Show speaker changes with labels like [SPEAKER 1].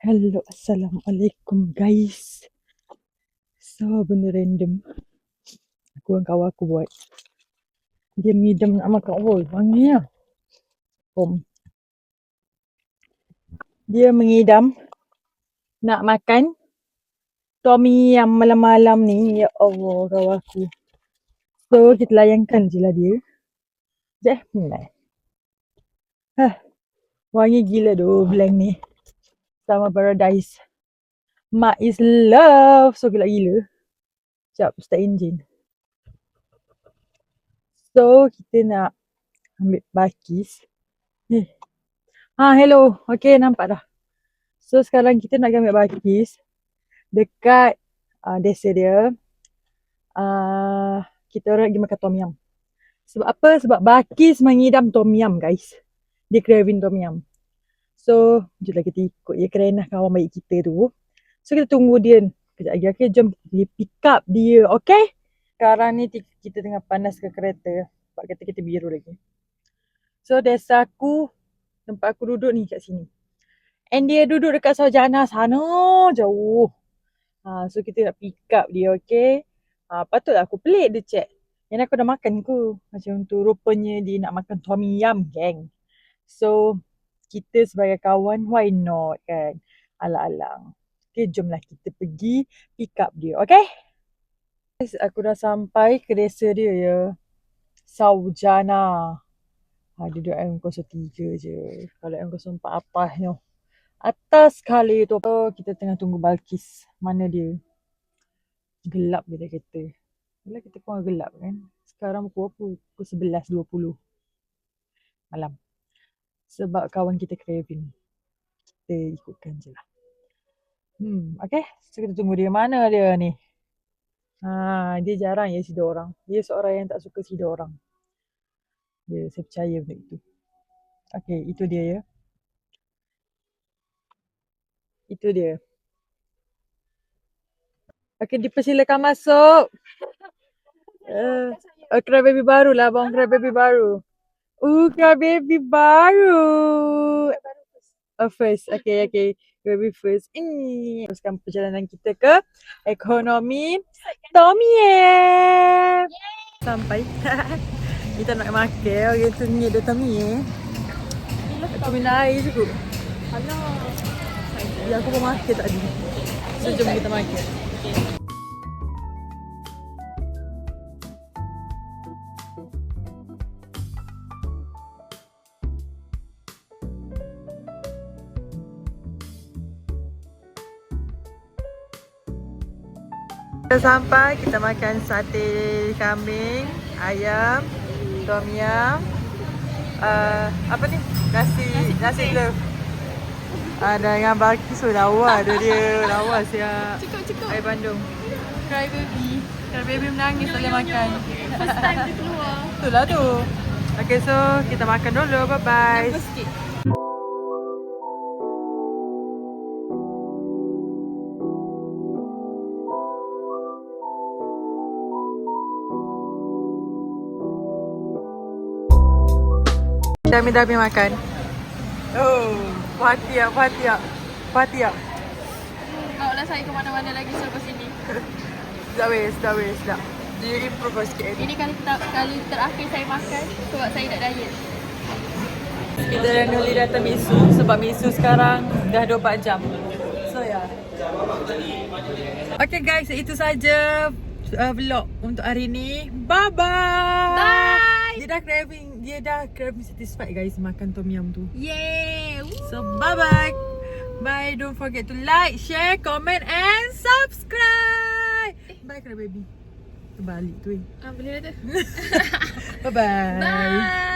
[SPEAKER 1] Hello, Assalamualaikum guys. So, benda random. Aku dengan kawan aku buat. Dia ngidam nak makan. Oh, wangi lah. Dia mengidam nak makan tom yum malam-malam ni. Ya Allah, kawan aku. So, kita layankan je lah dia. Sekejap. Wangi gila tu blank ni. Sama Paradise. Mak is love. So, gila-gila. Sekejap, start engine. So, kita nak ambil bakis. Hello. Okay, nampak dah. So, sekarang kita nak ambil bakis dekat desa dia. Kita orang pergi makan tom yum. Sebab apa? Sebab bakis mengidam tom yum, guys. Dia craving tom yum. So, jom lah kita ikut je kerana kawan baik kita tu. So, kita tunggu dia kejap lagi. Okay, jom kita pick up dia. Okay? Sekarang ni kita tengah panas ke kereta. Sebab kereta kita biru lagi. So, desa aku, tempat aku duduk ni kat sini. And dia duduk dekat Sarjana sana jauh. So kita nak pick up dia, okay. Patutlah aku pelik dia check. Yang aku dah makan ke. Macam tu rupanya dia nak makan tom yum, gang. So kita sebagai kawan, why not kan. Alang-alang. Okay, jomlah kita pergi pick up dia, okay. Guys, aku dah sampai ke desa dia ya. Sarjana. Dia duduk M03 je. Kalau M04 atasnya. Atas sekali tu kita tengah tunggu Balkis. Mana dia? Gelap dia kereta. Bila kita pun gelap kan. Sekarang pukul 11.20 malam. Sebab kawan kita craving. Kita ikutkan je lah. Okay. So kita tunggu dia. Mana dia ni? Dia jarang ya sida orang. Dia seorang yang tak suka sida orang. Saya percaya benda itu. Okay, itu dia ya. Itu dia. Okay, dipersilakan masuk. Cry baby baru lah abang. Cry baby baru. Cry baby baru. First. Okay. Baby first. Teruskan perjalanan kita ke ekonomi tom yum. Sampai. Kita nak makan. Orang tu ni ada tom yum. Aku minum air je kot. Ya, aku pun makan tadi. So, jom kita makan. Kita sampai, kita makan sate kambing, ayam, tom yum, apa ni? Nasi glove. Dengan Balkis lawa dia lawa siap.
[SPEAKER 2] Cukup.
[SPEAKER 1] Air Bandung.
[SPEAKER 2] Cry baby menangis boleh makan.
[SPEAKER 3] First time dia keluar.
[SPEAKER 1] Itulah tu. Okay, so kita makan dulu. Bye-bye.
[SPEAKER 2] Nampak sikit.
[SPEAKER 1] Dami makan. Puas hati.
[SPEAKER 2] Bawa lah saya ke mana-mana lagi selepas ini.
[SPEAKER 1] Dah wes. Dia improve sikit.
[SPEAKER 2] Ini kali terakhir saya makan sebab saya nak diet.
[SPEAKER 1] Kita randomly datang Misu sebab Misu sekarang dah 24 jam. So ya. Okay guys, itu saja vlog untuk hari ni. Bye. Dia dah craving satisfied guys makan tom yum tu.
[SPEAKER 2] Yay!
[SPEAKER 1] So bye. Bye, don't forget to like, share, comment and subscribe. Bye cry baby. Terbalik tu.
[SPEAKER 2] Boleh dah tu.
[SPEAKER 1] Bye.
[SPEAKER 2] Bye.